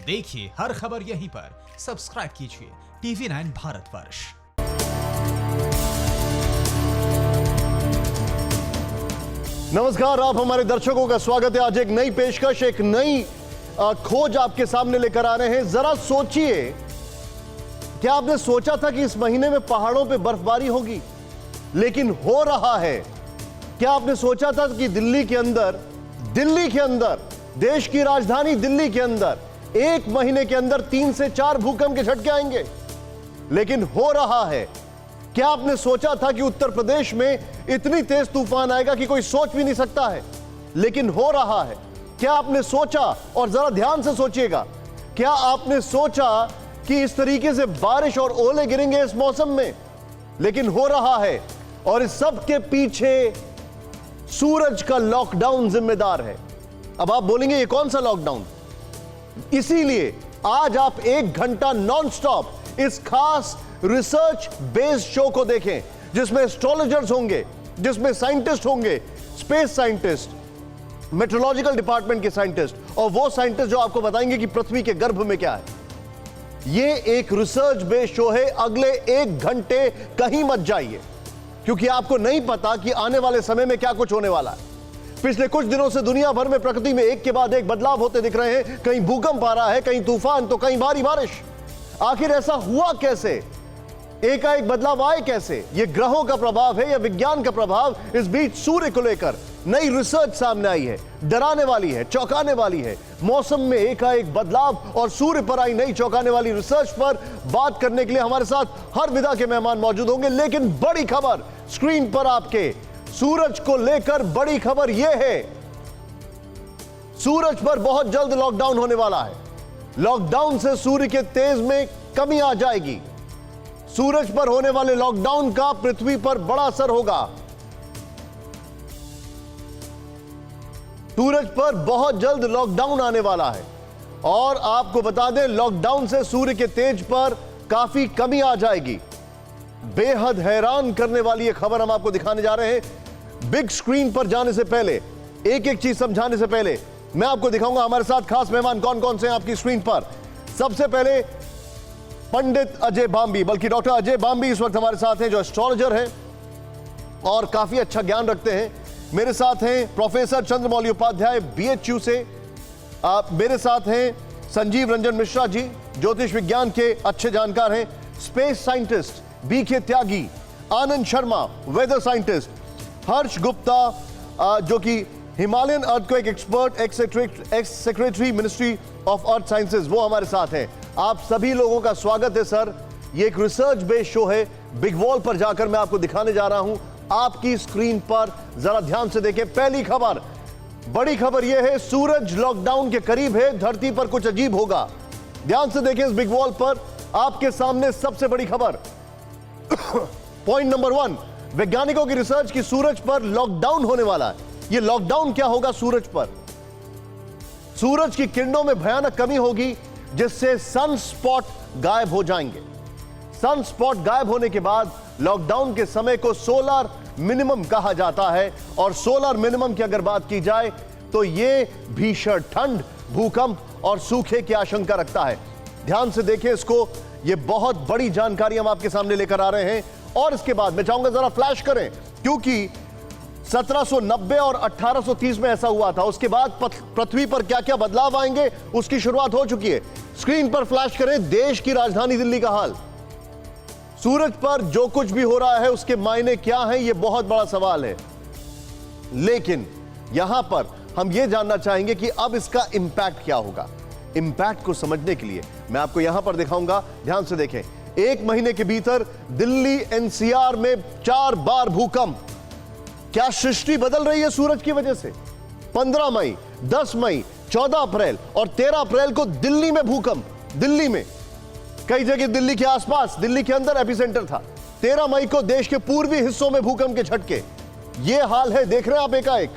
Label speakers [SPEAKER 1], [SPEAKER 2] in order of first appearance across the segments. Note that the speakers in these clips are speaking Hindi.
[SPEAKER 1] देखिए हर खबर यहीं पर। सब्सक्राइब कीजिए TV9 भारतवर्ष।
[SPEAKER 2] नमस्कार, आप हमारे दर्शकों का स्वागत है। आज एक नई पेशकश, एक नई खोज आपके सामने लेकर आ रहे हैं। जरा सोचिए, क्या आपने सोचा था कि इस महीने में पहाड़ों पे बर्फबारी होगी, लेकिन हो रहा है। क्या आपने सोचा था कि दिल्ली के अंदर देश की राजधानी दिल्ली के अंदर एक महीने के अंदर 3 से 4 भूकंप के झटके आएंगे, लेकिन हो रहा है। क्या आपने सोचा था कि उत्तर प्रदेश में इतनी तेज तूफान आएगा कि कोई सोच भी नहीं सकता है, लेकिन हो रहा है। क्या आपने सोचा, और जरा ध्यान से सोचिएगा, क्या आपने सोचा कि इस तरीके से बारिश और ओले गिरेंगे इस मौसम में, लेकिन हो रहा है। और इस सब के पीछे सूरज का लॉकडाउन जिम्मेदार है। अब आप बोलेंगे ये कौन सा लॉकडाउन? इसीलिए आज आप 1 घंटा नॉनस्टॉप इस खास रिसर्च बेस्ड शो को देखें, जिसमें एस्ट्रोलॉजर्स होंगे, जिसमें साइंटिस्ट होंगे, स्पेस साइंटिस्ट, मेट्रोलॉजिकल डिपार्टमेंट के साइंटिस्ट, और वो साइंटिस्ट जो आपको बताएंगे कि पृथ्वी के गर्भ में क्या है। ये एक रिसर्च बेस्ड शो है। अगले 1 घंटे कहीं मत जाइए, क्योंकि आपको नहीं पता कि आने वाले समय में क्या कुछ होने वाला है। पिछले कुछ दिनों से दुनिया भर में प्रकृति में एक के बाद एक बदलाव होते दिख रहे हैं। कहीं भूकंप आ रहा है, कहीं तूफान, तो कहीं भारी बारिश। आखिर ऐसा हुआ कैसे? एकाएक बदलाव आए कैसे? ये ग्रहों का प्रभाव है या विज्ञान का प्रभाव? इस बीच सूर्य को लेकर नई रिसर्च सामने आई है, डराने वाली है, चौंकाने वाली है। मौसम में एकाएक बदलाव और सूर्य पर आई नई चौंकाने वाली रिसर्च पर बात करने के लिए हमारे साथ हर विधा के मेहमान मौजूद होंगे। लेकिन बड़ी खबर स्क्रीन पर आपके, सूरज को लेकर बड़ी खबर यह है, सूरज पर बहुत जल्द लॉकडाउन होने वाला है। लॉकडाउन से सूर्य के तेज में कमी आ जाएगी। सूरज पर होने वाले लॉकडाउन का पृथ्वी पर बड़ा असर होगा। सूरज पर बहुत जल्द लॉकडाउन आने वाला है, और आपको बता दें, लॉकडाउन से सूर्य के तेज पर काफी कमी आ जाएगी। बेहद हैरान करने वाली यह खबर हम आपको दिखाने जा रहे हैं। बिग स्क्रीन पर जाने से पहले, एक एक चीज समझाने से पहले, मैं आपको दिखाऊंगा हमारे साथ खास मेहमान कौन कौन से हैं आपकी स्क्रीन पर। सबसे पहले पंडित अजय बाम्बी, बल्कि डॉक्टर अजय बाम्बी इस वक्त हमारे साथ हैं, जो एस्ट्रोलॉजर हैं और काफी अच्छा ज्ञान रखते हैं। मेरे साथ हैं प्रोफेसर चंद्रमौली उपाध्याय BHU से। मेरे साथ हैं संजीव रंजन मिश्रा जी, ज्योतिष विज्ञान के अच्छे जानकार हैं। स्पेस साइंटिस्ट BK त्यागी, आनंद शर्मा वेदर साइंटिस्ट, हर्ष गुप्ता जो कि Himalayan earthquake expert, x secretary ministry of earth sciences, वो हमारे साथ हैं। आप सभी लोगों का स्वागत है सर। ये एक रिसर्च बेस्ड शो है। बिग वॉल पर जाकर मैं आपको दिखाने जा रहा हूं, आपकी स्क्रीन पर जरा ध्यान से देखें। पहली खबर, बड़ी खबर यह है, सूरज लॉकडाउन के करीब है, धरती पर कुछ अजीब होगा। ध्यान से देखें इस बिग वॉल पर, आपके सामने सबसे बड़ी खबर। पॉइंट नंबर 1, वैज्ञानिकों की रिसर्च की सूरज पर लॉकडाउन होने वाला है। यह लॉकडाउन क्या होगा सूरज पर? सूरज की किरणों में भयानक कमी होगी, जिससे सन स्पॉट गायब हो जाएंगे। सन स्पॉट गायब होने के बाद लॉकडाउन के समय को सोलर मिनिमम कहा जाता है, और सोलर मिनिमम की अगर बात की जाए तो यह भीषण ठंड, भूकंप और सूखे की आशंका रखता है। ध्यान से देखें इसको, यह बहुत बड़ी जानकारी हम आपके सामने लेकर आ रहे हैं। और इसके बाद मैं चाहूंगा जरा फ्लैश करें, क्योंकि 1790 और 1830 में ऐसा हुआ था। उसके बाद पृथ्वी पर क्या क्या बदलाव आएंगे उसकी शुरुआत हो चुकी है। स्क्रीन पर फ्लैश करें देश की राजधानी दिल्ली का हाल। सूरज पर जो कुछ भी हो रहा है उसके मायने क्या हैं, यह बहुत बड़ा सवाल है। लेकिन यहां पर हम यह जानना चाहेंगे कि अब इसका इंपैक्ट क्या होगा। इंपैक्ट को समझने के लिए मैं आपको यहां पर दिखाऊंगा, ध्यान से देखें। 1 महीने के भीतर दिल्ली NCR में 4 बार भूकंप। क्या सृष्टि बदल रही है सूरज की वजह से? 15 मई, 10 मई, 14 अप्रैल और 13 अप्रैल को दिल्ली में भूकंप। दिल्ली में कई जगह, दिल्ली के आसपास, दिल्ली के अंदर एपिसेंटर था। 13 मई को देश के पूर्वी हिस्सों में भूकंप के झटके। यह हाल है, देख रहे हैं आप एकाएक।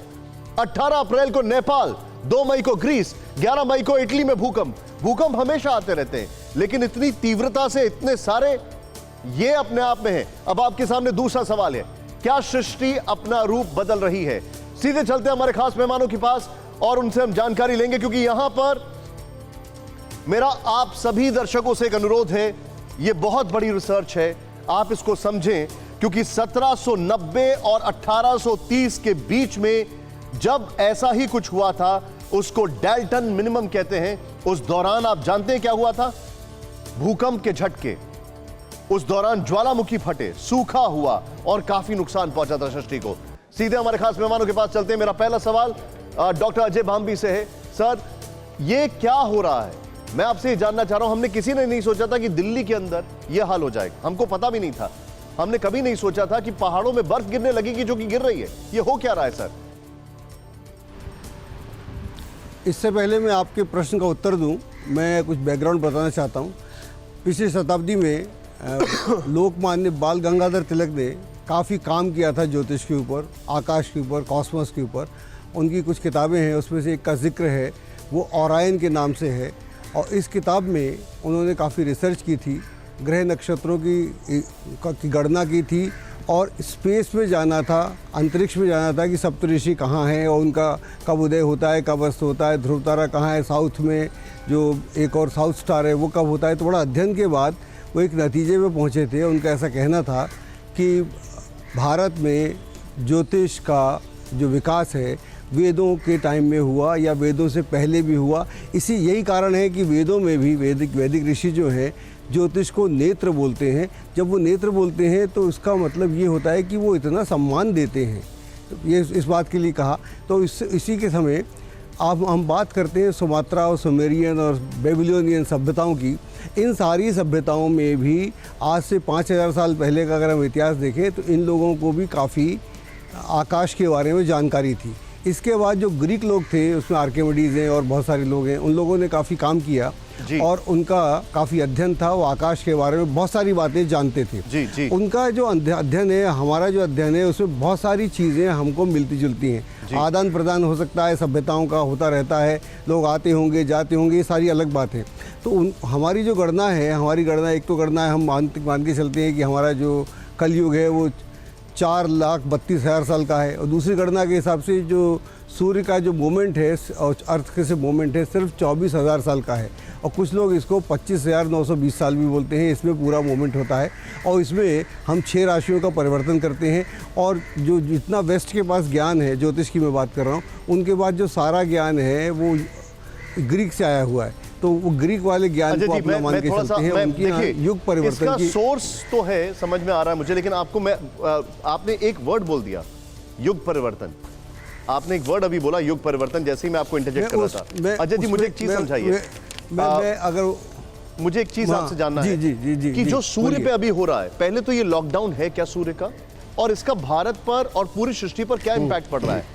[SPEAKER 2] 18 अप्रैल को नेपाल, 2 मई को ग्रीस, 11 मई को इटली में भूकंप। भूकंप हमेशा आते रहते हैं, लेकिन इतनी तीव्रता से इतने सारे, ये अपने आप में है। अब आपके सामने दूसरा सवाल है, क्या सृष्टि अपना रूप बदल रही है? सीधे चलते हैं हमारे खास मेहमानों के पास और उनसे हम जानकारी लेंगे, क्योंकि यहां पर मेरा आप सभी दर्शकों से एक अनुरोध है, यह बहुत बड़ी रिसर्च है, आप इसको समझें, क्योंकि 1790 और 1830 के बीच में जब ऐसा ही कुछ हुआ था, उसको डाल्टन मिनिमम कहते हैं। उस दौरान आप जानते हैं क्या हुआ था? भूकंप के झटके, उस दौरान ज्वालामुखी फटे, सूखा हुआ और काफी नुकसान पहुंचा था सृष्टि को। सीधे हमारे खास मेहमानों के पास चलते हैं। मेरा पहला सवाल डॉक्टर अजय भांबी से है। सर, ये क्या हो रहा है? मैं आपसे ये जानना चाह रहा हूं, हमने किसी ने नहीं सोचा था कि दिल्ली के अंदर यह हाल हो जाएगा। हमको पता भी नहीं था, हमने कभी नहीं सोचा था कि पहाड़ों में बर्फ गिरने लगेगी, जो कि गिर रही है। ये हो क्या रहा है सर?
[SPEAKER 3] इससे पहले मैं आपके प्रश्न का उत्तर दूं, मैं कुछ बैकग्राउंड बताना चाहता हूं। पिछली शताब्दी में लोकमान्य बाल गंगाधर तिलक ने काफ़ी काम किया था ज्योतिष के ऊपर, आकाश के ऊपर, कॉस्मोस के ऊपर। उनकी कुछ किताबें हैं, उसमें से एक का जिक्र है, वो ओरायन के नाम से है। और इस किताब में उन्होंने काफ़ी रिसर्च की थी, ग्रह नक्षत्रों की गणना की थी और स्पेस में जाना था, अंतरिक्ष में जाना था कि सप्तऋषि कहाँ हैं और उनका कब उदय होता है, कब अस्त होता है, ध्रुव तारा कहाँ है, साउथ में जो एक और साउथ स्टार है वो कब होता है। तो बड़ा अध्ययन के बाद वो एक नतीजे पे पहुँचे थे। उनका ऐसा कहना था कि भारत में ज्योतिष का जो विकास है वेदों के टाइम में हुआ या वेदों से पहले भी हुआ। यही कारण है कि वेदों में भी वैदिक ऋषि जो हैं ज्योतिष को नेत्र बोलते हैं। जब वो नेत्र बोलते हैं तो उसका मतलब ये होता है कि वो इतना सम्मान देते हैं। ये इस बात के लिए कहा। तो इसी के समय अब हम बात करते हैं सुमात्रा और सुमेरियन और बेबीलोनियन सभ्यताओं की। इन सारी सभ्यताओं में भी आज से 5000 साल पहले का अगर हम इतिहास देखें तो इन लोगों को भी काफ़ी आकाश के बारे में जानकारी थी। इसके बाद जो ग्रीक लोग थे, उसमें आर्किमिडीज हैं और बहुत सारे लोग हैं, उन लोगों ने काफ़ी काम किया और उनका काफ़ी अध्ययन था। वो आकाश के बारे में बहुत सारी बातें जानते थे।
[SPEAKER 2] जी।
[SPEAKER 3] उनका जो अध्ययन है, हमारा जो अध्ययन है, उसमें बहुत सारी चीज़ें हमको मिलती जुलती हैं। आदान प्रदान हो सकता है, सभ्यताओं का होता रहता है, लोग आते होंगे जाते होंगे, ये सारी अलग बात है। तो हमारी जो गणना है, हमारी गणना एक तो गणना है, हम मान के चलते हैं कि हमारा जो कलयुग है वो 4,32,000 साल का है। और दूसरी गणना के हिसाब से जो सूर्य का जो मूवमेंट है और अर्थ के से मूवमेंट है सिर्फ 24,000 साल का है। और कुछ लोग इसको 25,920 साल भी बोलते हैं। इसमें पूरा मूवमेंट होता है और इसमें हम 6 राशियों का परिवर्तन करते हैं। और जो जितना वेस्ट के पास ज्ञान है, ज्योतिष की मैं बात कर रहा हूँ, उनके पास जो सारा ज्ञान है वो ग्रीक से आया हुआ है। तो वो ग्रीक वाले ज्ञान को अपना मान के चलते हैं। उनकी युग परिवर्तन की
[SPEAKER 2] सोर्स तो है, समझ में आ रहा है मुझे, लेकिन आपने एक वर्ड बोल दिया, युग परिवर्तन। आपने एक वर्ड अभी बोला, युग परिवर्तन, जैसे ही मैं आपको इंटरजेक्ट कर रहा था। अजय जी, मुझे एक चीज समझाइए। मुझे एक चीज आपसे जानना है कि जो सूर्य पे अभी हो रहा है, पहले तो ये लॉकडाउन है क्या सूर्य का, और इसका भारत पर और पूरी सृष्टि पर क्या इम्पैक्ट पड़ रहा है?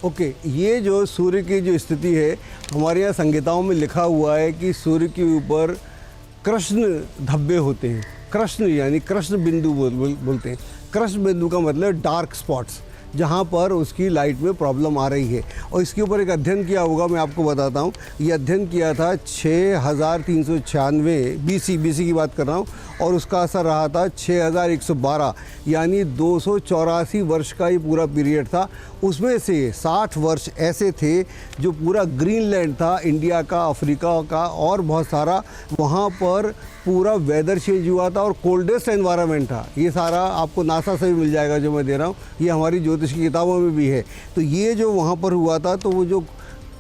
[SPEAKER 3] ओके, ये जो सूर्य की जो स्थिति है, हमारे यहाँ संहिताओं में लिखा हुआ है कि सूर्य के ऊपर कृष्ण धब्बे होते हैं। कृष्ण यानी कृष्ण बिंदु बोलते हैं। कृष्ण बिंदु का मतलब डार्क स्पॉट्स, जहाँ पर उसकी लाइट में प्रॉब्लम आ रही है। और इसके ऊपर एक अध्ययन किया होगा, मैं आपको बताता हूँ। ये अध्ययन किया था 6396 BC की बात कर रहा हूँ, और उसका असर रहा था 6112, यानी 284 वर्ष का ये पूरा पीरियड था। उसमें से 60 वर्ष ऐसे थे जो पूरा ग्रीनलैंड था, इंडिया का, अफ्रीका का और बहुत सारा, वहाँ पर पूरा वेदर चेंज हुआ था और कोल्डेस्ट एनवायरनमेंट था। ये सारा आपको नासा से भी मिल जाएगा जो मैं दे रहा हूँ, ये हमारी ज्योतिष की किताबों में भी है। तो ये जो वहाँ पर हुआ था, तो वो जो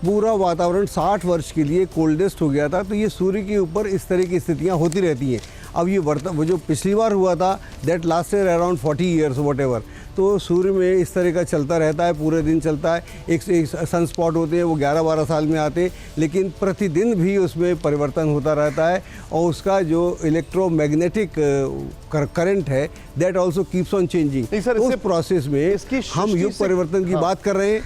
[SPEAKER 3] पूरा वातावरण 60 वर्ष के लिए कोल्डेस्ट हो गया था। तो ये सूर्य के ऊपर इस तरह की स्थितियाँ होती रहती हैं। अब ये वो जो पिछली बार हुआ था, that lasted around 40 years whatever. तो सूर्य में इस तरह का चलता रहता है, पूरे दिन चलता है। एक सन स्पॉट होते हैं, वो 11-12 साल में आते, लेकिन प्रतिदिन भी उसमें परिवर्तन होता रहता है। और उसका जो इलेक्ट्रोमैग्नेटिक करंट है, that also keeps on changing. उस प्रोसेस में हम युग परिवर्तन की बात कर रहे हैं।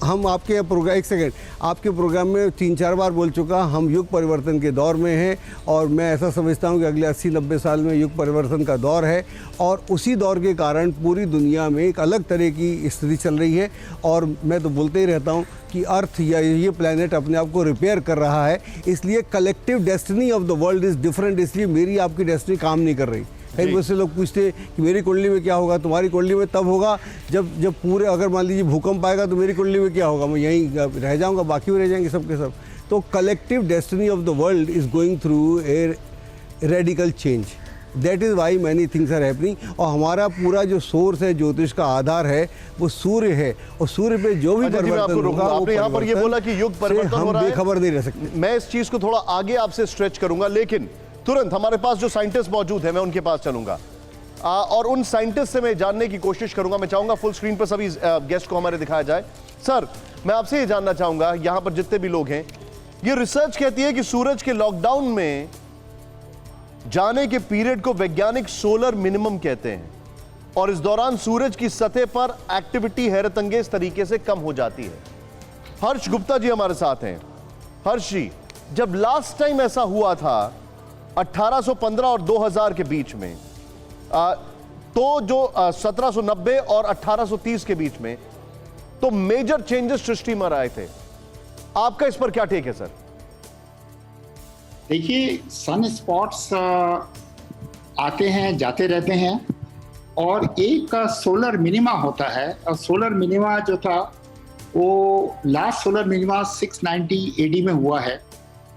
[SPEAKER 3] हम आपके प्रोग्राम, एक सेकेंड, आपके प्रोग्राम में 3-4 बार बोल चुका, हम युग परिवर्तन के दौर में हैं। और मैं ऐसा समझता हूं कि अगले 80-90 साल में युग परिवर्तन का दौर है। और उसी दौर के कारण पूरी दुनिया में एक अलग तरह की स्थिति चल रही है। और मैं तो बोलते ही रहता हूं कि अर्थ या ये प्लैनेट अपने आप को रिपेयर कर रहा है। इसलिए collective destiny of the world is different. इसलिए मेरी आपकी डेस्टिनी काम नहीं कर रही। कई मुझसे लोग पूछते कि मेरी कुंडली में क्या होगा, तुम्हारी कुंडली में तब होगा जब पूरे, अगर मान लीजिए भूकंप आएगा तो मेरी कुंडली में क्या होगा, मैं यहीं रह जाऊँगा, बाकी भी रह जाएंगे सब के सब। तो collective destiny of the world is going through a radical change, that is why many things are happening. और हमारा पूरा जो सोर्स है, ज्योतिष का आधार है, वो सूर्य है, और सूर्य पे जो भी परिवर्तन होगा,
[SPEAKER 2] आपने यहाँ पर ये बोला कि युग परिवर्तन हो रहा है,
[SPEAKER 3] बेखबर नहीं रह सकते।
[SPEAKER 2] मैं इस चीज को थोड़ा आगे आपसे स्ट्रेच करूंगा, लेकिन तुरंत हमारे पास जो साइंटिस्ट मौजूद है मैं उनके पास चलूंगा और उन साइंटिस्ट से मैं जानने की कोशिश करूंगा। मैं चाहूंगा फुल स्क्रीन पर सभी गेस्ट को हमारे दिखाया जाए। सर, मैं आपसे ये जानना चाहूंगा, यहां पर जितने भी लोग हैं, ये रिसर्च कहती है कि सूरज के लॉकडाउन में जाने के पीरियड को वैज्ञानिक सोलर मिनिमम कहते हैं, और इस दौरान सूरज की सतह पर एक्टिविटी हैरतअंगेज तरीके से कम हो जाती है। हर्ष गुप्ता जी हमारे साथ हैं। हर्ष जी, जब लास्ट टाइम ऐसा हुआ था 1815 और 2000 के बीच में, तो जो 1790 और 1830 के बीच में, तो मेजर चेंजेस सृष्टि में आए थे। आपका इस पर क्या टेक है सर?
[SPEAKER 4] देखिए, सन स्पॉट्स आते हैं जाते रहते हैं, और एक सोलर मिनिमा होता है। और सोलर मिनिमा जो था वो लास्ट सोलर मिनिमा 690 एडी में हुआ है।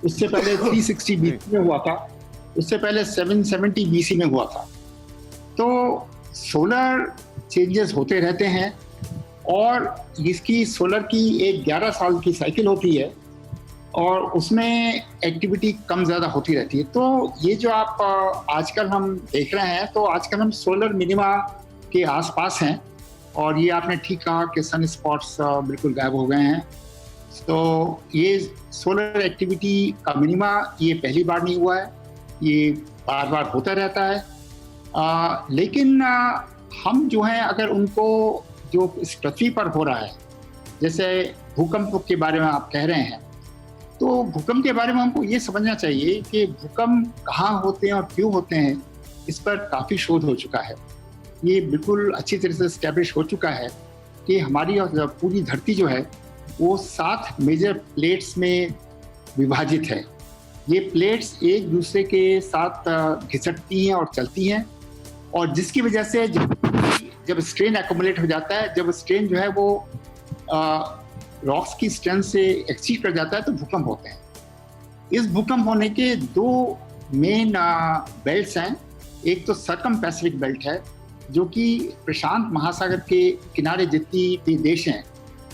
[SPEAKER 4] उससे पहले 360 बीसी में हुआ था, उससे पहले 770 बीसी में हुआ था। तो सोलर चेंजेस होते रहते हैं, और इसकी सोलर की एक 11 साल की साइकिल होती है, और उसमें एक्टिविटी कम ज़्यादा होती रहती है। तो ये जो आप आजकल हम देख रहे हैं, तो आजकल हम सोलर मिनिमा के आसपास हैं, और ये आपने ठीक कहा कि सन स्पॉट्स बिल्कुल गायब हो गए हैं। तो ये सोलर एक्टिविटी का मिनिमा ये पहली बार नहीं हुआ है, ये बार बार होता रहता है। लेकिन हम जो हैं, अगर उनको जो इस पृथ्वी पर हो रहा है, जैसे भूकंप के बारे में आप कह रहे हैं, तो भूकंप के बारे में हमको ये समझना चाहिए कि भूकंप कहाँ होते हैं और क्यों होते हैं। इस पर काफ़ी शोध हो चुका है। ये बिल्कुल अच्छी तरह से एस्टैब्लिश हो चुका है कि हमारी पूरी धरती जो है वो 7 मेजर प्लेट्स में विभाजित है। ये प्लेट्स एक दूसरे के साथ घिसटती हैं और चलती हैं, और जिसकी वजह से जब स्ट्रेन एक्युमुलेट हो जाता है, जब स्ट्रेन जो है वो रॉक्स की स्ट्रेंथ से एक्सीड कर जाता है, तो भूकंप होते हैं। इस भूकंप होने के 2 मेन बेल्ट्स हैं। एक तो सर्कम पैसिफिक बेल्ट है, जो कि प्रशांत महासागर के किनारे जितनी भी देश हैं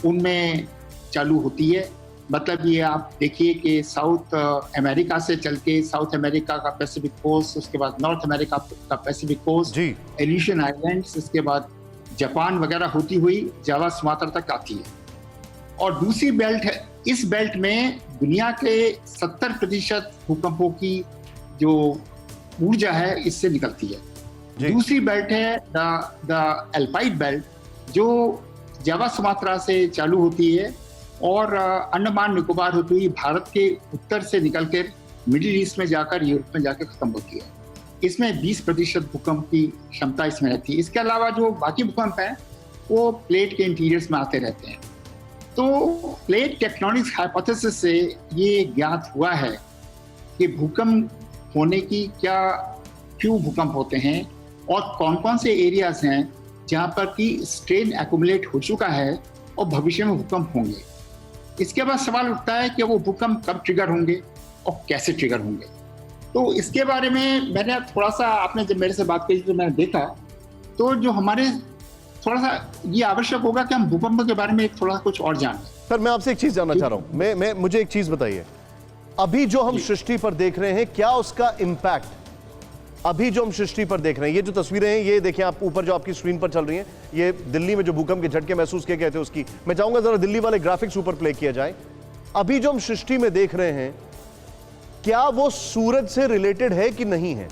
[SPEAKER 4] उनमें चालू होती है। मतलब ये आप देखिए कि साउथ अमेरिका से चल के साउथ अमेरिका का पैसिफिक कोस्ट, उसके बाद नॉर्थ अमेरिका का पैसिफिक कोस्ट, एलिशियन आइलैंड्स, इसके बाद जापान वगैरह होती हुई जावा सुमात्रा तक आती है। और दूसरी बेल्ट है, इस बेल्ट में दुनिया के 70% भूकंपों की जो ऊर्जा है इससे निकलती है। दूसरी बेल्ट है द एल्पाइड बेल्ट, जो जावा सुमात्रा से चालू होती है और अंडमान निकोबार होती हुई भारत के उत्तर से निकलकर मिडिल ईस्ट में जाकर यूरोप में जाकर खत्म होती है। इसमें 20% भूकंप की क्षमता इसमें रहती है। इसके अलावा जो बाकी भूकंप हैं वो प्लेट के इंटीरियर्स में आते रहते हैं। तो प्लेट टेक्टोनिक्स हाइपोथेसिस से ये ज्ञात हुआ है कि भूकंप होने की क्यों भूकंप होते हैं, और कौन कौन से एरियाज हैं जहाँ पर कि स्ट्रेन एक्युमुलेट हो चुका है और भविष्य में भूकंप होंगे। इसके बाद सवाल उठता है कि वो भूकंप कब ट्रिगर होंगे और कैसे ट्रिगर होंगे। तो इसके बारे में मैंने थोड़ा सा, आपने जब मेरे से बात की तो मैंने देखा, तो जो हमारे थोड़ा सा ये आवश्यक होगा कि हम भूकंप के बारे में थोड़ा कुछ और जानें।
[SPEAKER 2] सर, मैं आपसे एक चीज जानना चाह रहा हूं। मुझे एक चीज बताइए, अभी जो हम सृष्टि पर देख रहे हैं, क्या उसका इंपैक्ट, अभी जो हम सृष्टि पर देख रहे हैं, ये जो तस्वीरें हैं, ये देखें आप ऊपर जो आपकी स्क्रीन पर चल रही हैं, ये दिल्ली में जो भूकंप के झटके महसूस किए गए थे उसकी, मैं चाहूंगा जरा दिल्ली वाले ग्राफिक्स ऊपर प्ले किया जाए। अभी जो हम सृष्टि में देख रहे हैं, क्या वो सूरज से रिलेटेड है कि नहीं है?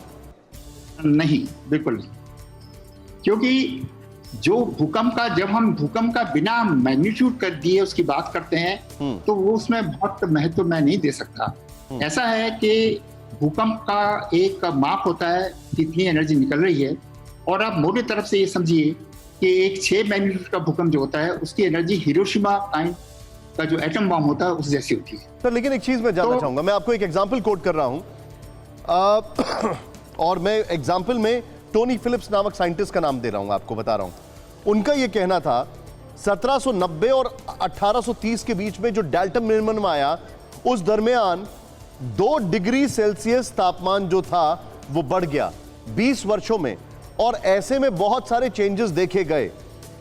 [SPEAKER 4] नहीं, बिल्कुल नहीं। क्योंकि जो भूकंप का, जब हम भूकंप का बिना मैग्नीट्यूड कर दिए उसकी बात करते हैं, तो वो उसमें बहुत महत्व मैं नहीं दे सकता। ऐसा है कि भूकंप का एक माप होता है कितनी एनर्जी निकल रही है, और आप मोटे तरफ से ये समझिए कि एक 6 मैग्नीट्यूड का भूकंप जो होता है उसकी एनर्जी हिरोशिमा काइंड का जो एटम बम होता है उस जैसी होती है।
[SPEAKER 2] सर, लेकिन एक चीज मैं जानना चाहूंगा, मैं आपको एक एग्जाम्पल कोट कर रहा हूं, और मैं एग्जाम्पल में टोनी फिलिप्स नामक साइंटिस्ट का नाम दे रहा हूं, आपको बता रहा हूं। उनका यह कहना था 1790 और 1830 के बीच में जो डाल्टन मिनिमम आया, उस दरमियान 2 डिग्री सेल्सियस तापमान जो था वो बढ़ गया 20 वर्षों में, और ऐसे में बहुत सारे चेंजेस देखे गए।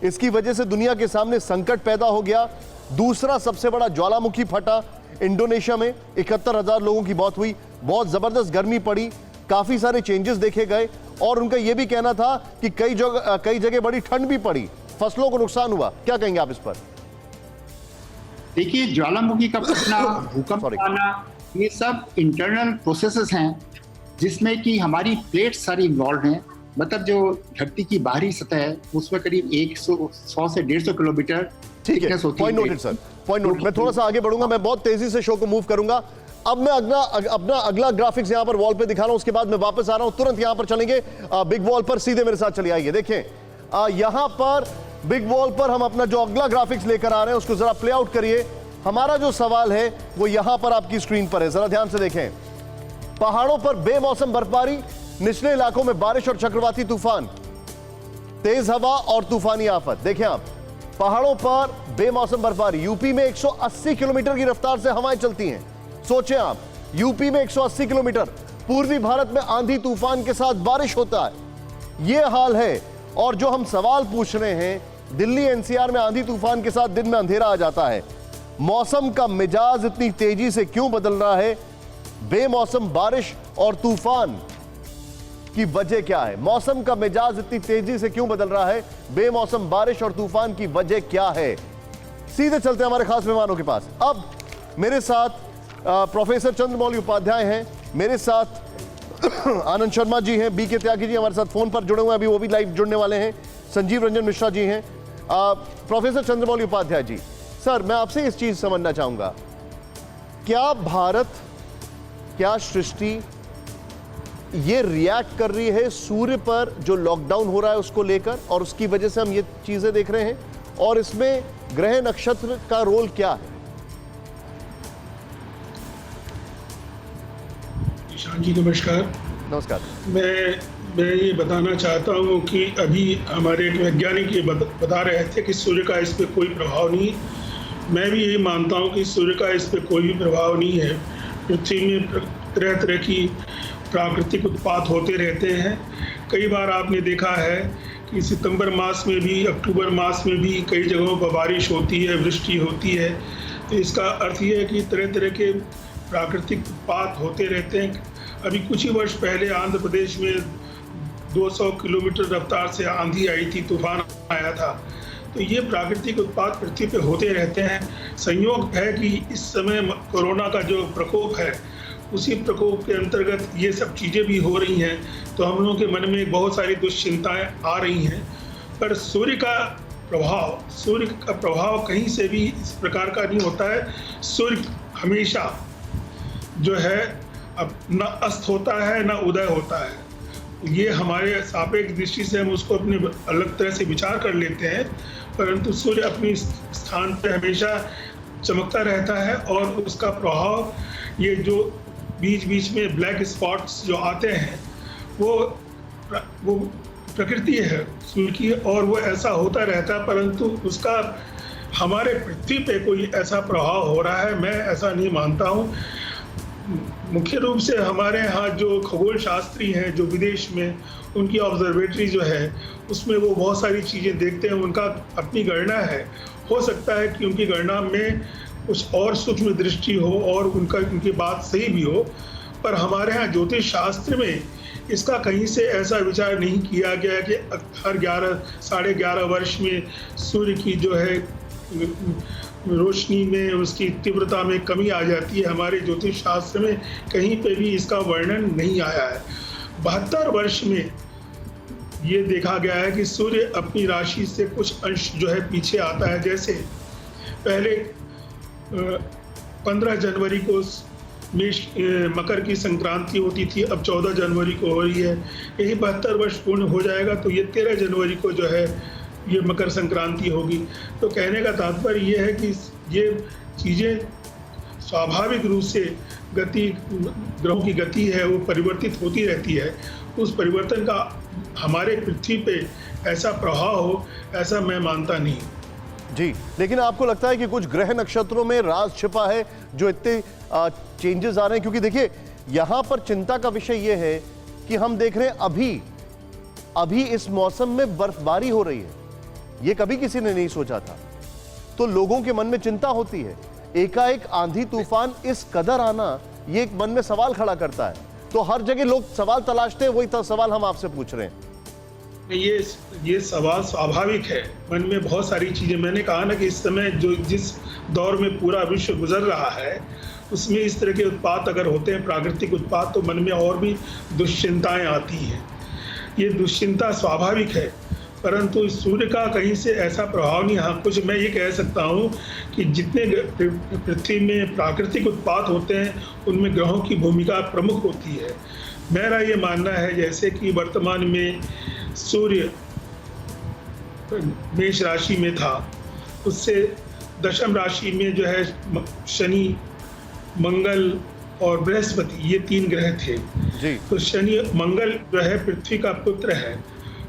[SPEAKER 2] इसकी वजह से दुनिया के सामने संकट पैदा हो गया। दूसरा सबसे बड़ा ज्वालामुखी फटा इंडोनेशिया में, 71,000 लोगों की मौत हुई, बहुत जबरदस्त गर्मी पड़ी, काफी सारे चेंजेस देखे गए। और उनका यह भी कहना था कि कई जगह बड़ी ठंड भी पड़ी, फसलों को नुकसान हुआ। क्या कहेंगे आप इस पर?
[SPEAKER 4] देखिए, ज्वालामुखी का फटना, भूकंप आना, ये सब इंटरनल प्रोसेसेस हैं जिसमें कि हमारी प्लेट सारी इन्वॉल्व हैं। मतलब जो धरती की बाहरी सतह है उसमें करीब 100 से 150 किलोमीटर
[SPEAKER 2] ठीक है,
[SPEAKER 4] thickness होती
[SPEAKER 2] point noted sir, point noted. मैं थोड़ा सा आगे बढ़ूंगा, मैं बहुत तेजी से शो को मूव करूंगा। अब मैं अपना अगला ग्राफिक्स यहां पर वॉल पे दिखा रहा हूं, उसके बाद मैं वापस आ रहा हूं। तुरंत यहां पर चलेंगे बिग वॉल पर, सीधे मेरे साथ चलिए। आइए देखें, यहां पर बिग वॉल पर हम अपना जो अगला ग्राफिक्स लेकर आ रहे हैं उसको जरा प्ले आउट करिए। हमारा जो सवाल है वो यहां पर आपकी स्क्रीन पर है, जरा ध्यान से देखें। पहाड़ों पर बेमौसम बर्फबारी, निचले इलाकों में बारिश और चक्रवाती तूफान, तेज हवा और तूफानी आफत। देखें आप, पहाड़ों पर बेमौसम बर्फबारी, यूपी में 180 किलोमीटर की रफ्तार से हवाएं चलती हैं। सोचें आप, यूपी में 180 किलोमीटर, पूर्वी भारत में आंधी तूफान के साथ बारिश होता है। यह हाल है। और जो हम सवाल पूछ रहे हैं, दिल्ली एनसीआर में आंधी तूफान के साथ दिन में अंधेरा आ जाता है। मौसम का मिजाज इतनी तेजी से क्यों बदल रहा है? बेमौसम बारिश और तूफान की वजह क्या है? मौसम का मिजाज इतनी तेजी से क्यों बदल रहा है? बेमौसम बारिश और तूफान की वजह क्या है? सीधे चलते हैं हमारे खास मेहमानों के पास। अब मेरे साथ प्रोफेसर चंद्रमौली उपाध्याय हैं, मेरे साथ आनंद शर्मा जी हैं, बी के त्यागी जी हमारे साथ फोन पर जुड़े हुए हैं, अभी वो भी लाइव जुड़ने वाले हैं, संजीव रंजन मिश्रा जी हैं। प्रोफेसर चंद्रमौली उपाध्याय जी, सर मैं आपसे इस चीज समझना चाहूंगा, क्या भारत, क्या सृष्टि ये रिएक्ट कर रही है सूर्य पर जो लॉकडाउन हो रहा है उसको लेकर, और उसकी वजह से हम ये चीजें देख रहे हैं? और इसमें ग्रह नक्षत्र का रोल क्या है?
[SPEAKER 5] ईशान जी नमस्कार।
[SPEAKER 2] नमस्कार।
[SPEAKER 5] मैं ये बताना चाहता हूँ कि अभी हमारे एक वैज्ञानिक ये बता रहे थे कि सूर्य का इस पर कोई प्रभाव नहीं। मैं भी यही मानता हूँ कि सूर्य का इस पर कोई भी प्रभाव नहीं है। पृथ्वी में तरह तरह की प्राकृतिक उत्पात होते रहते हैं। कई बार आपने देखा है कि सितंबर मास में भी, अक्टूबर मास में भी कई जगहों पर बारिश होती है, वृष्टि होती है। तो इसका अर्थ ये है कि तरह तरह के प्राकृतिक उत्पात होते रहते हैं। अभी कुछ ही वर्ष पहले आंध्र प्रदेश में 200 किलोमीटर रफ्तार से आंधी आई थी, तूफान आया था। तो ये प्राकृतिक उत्पात पृथ्वी पे होते रहते हैं। संयोग है कि इस समय कोरोना का जो प्रकोप है, उसी प्रकोप के अंतर्गत ये सब चीज़ें भी हो रही हैं। तो हम लोगों के मन में बहुत सारी दुश्चिंताएं आ रही हैं। पर सूर्य का प्रभाव कहीं से भी इस प्रकार का नहीं होता है। सूर्य हमेशा जो है अब न अस्त होता है न उदय होता है। ये हमारे सापेक्ष दृष्टि से हम उसको अपने अलग तरह से विचार कर लेते हैं, परंतु सूर्य अपनी स्थान पर हमेशा चमकता रहता है। और उसका प्रभाव, ये जो बीच बीच में ब्लैक स्पॉट्स जो आते हैं, वो प्रकृति है सूर्य की, और वो ऐसा होता रहता है। परंतु उसका हमारे पृथ्वी पे कोई ऐसा प्रभाव हो रहा है, मैं ऐसा नहीं मानता हूँ। मुख्य रूप से हमारे यहाँ जो खगोल शास्त्री हैं जो विदेश में, उनकी ऑब्जर्वेटरी जो है उसमें वो बहुत सारी चीज़ें देखते हैं, उनका अपनी गणना है। हो सकता है कि उनकी गणना में कुछ और सूक्ष्म दृष्टि हो और उनकी बात सही भी हो, पर हमारे यहाँ ज्योतिष शास्त्र में इसका कहीं से ऐसा विचार नहीं किया गया कि हर 11-11.5 वर्ष में सूर्य की जो है रोशनी में, उसकी तीव्रता में कमी आ जाती है। हमारे ज्योतिष शास्त्र में कहीं पे भी इसका वर्णन नहीं आया है। 72 वर्ष में ये देखा गया है कि सूर्य अपनी राशि से कुछ अंश जो है पीछे आता है। जैसे पहले 15 जनवरी को मकर की संक्रांति होती थी, अब 14 जनवरी को हो रही है। यही 72 वर्ष पूर्ण हो जाएगा तो ये 13 जनवरी को जो है ये मकर संक्रांति होगी। तो कहने का तात्पर्य ये है कि ये चीज़ें स्वाभाविक रूप से ग्रहों की गति है वो परिवर्तित होती रहती है। उस परिवर्तन का हमारे पृथ्वी पे ऐसा प्रभाव हो, ऐसा मैं मानता नहीं।
[SPEAKER 2] जी, लेकिन आपको लगता है कि कुछ ग्रह नक्षत्रों में राज छिपा है जो इतने चेंजेस आ रहे हैं? क्योंकि देखिए यहां पर चिंता का विषय यह है कि हम देख रहे हैं अभी इस मौसम में बर्फबारी हो रही है, यह कभी किसी ने नहीं सोचा था। तो लोगों के मन में चिंता होती है, एकाएक आंधी तूफान इस कदर आना, यह एक मन में सवाल खड़ा करता है। तो हर जगह लोग सवाल तलाशते हैं, वही सवाल हम आपसे पूछ रहे हैं।
[SPEAKER 5] ये सवाल स्वाभाविक है, मन में बहुत सारी चीजें। मैंने कहा ना कि इस समय जिस दौर में पूरा विश्व गुजर रहा है, उसमें इस तरह के उत्पात अगर होते हैं, प्राकृतिक उत्पात, तो मन में और भी दुश्चिंताएं आती हैं। ये दुश्चिंता स्वाभाविक है, परंतु सूर्य का कहीं से ऐसा प्रभाव नहीं। हाँ, कुछ मैं ये कह सकता हूँ कि जितने पृथ्वी में प्राकृतिक उत्पात होते हैं, उनमें ग्रहों की भूमिका प्रमुख होती है। मेरा ये मानना है जैसे कि वर्तमान में सूर्य मेष राशि में था, उससे दशम राशि में जो है शनि, मंगल और बृहस्पति, ये 3 ग्रह थे
[SPEAKER 2] जी।
[SPEAKER 5] तो शनि, मंगल जो है पृथ्वी का पुत्र है।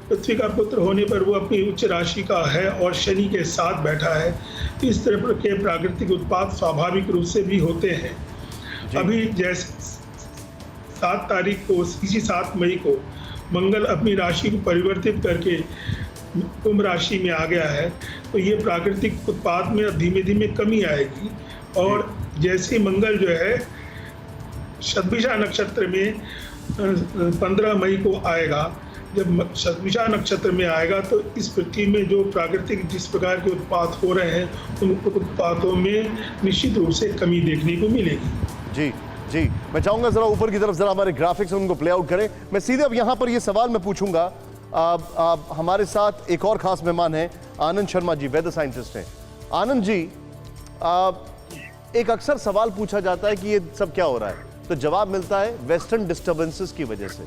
[SPEAKER 5] पृथ्वी का पुत्र होने पर वो अपनी उच्च राशि का है और शनि के साथ बैठा है। तो इस तरह के प्राकृतिक उत्पाद स्वाभाविक रूप से भी होते हैं। अभी जैसे 7 तारीख को, इसी 7 मई को मंगल अपनी राशि को परिवर्तित करके कुंभ राशि में आ गया है, तो ये प्राकृतिक उत्पाद में धीमे धीमे कमी आएगी। और जैसे मंगल जो है शतभिषा नक्षत्र में 15 मई को आएगा, जब शतभिषा नक्षत्र में आएगा तो इस पृथ्वी में जो प्राकृतिक जिस प्रकार के उत्पाद हो रहे हैं, उन उत्पादों में निश्चित रूप से कमी देखने को मिलेगी।
[SPEAKER 2] जी जी, मैं चाहूंगा जरा ऊपर की तरफ जरा हमारे ग्राफिक्स उनको प्ले आउट करें। मैं सीधे अब यहां पर ये सवाल मैं पूछूंगा। हमारे साथ एक और खास मेहमान हैं, आनंद शर्मा जी, वेदर साइंटिस्ट हैं। आनंद जी, एक अक्सर सवाल पूछा जाता है कि ये सब क्या हो रहा है, तो जवाब मिलता है वेस्टर्न डिस्टर्बेंसेस की वजह से।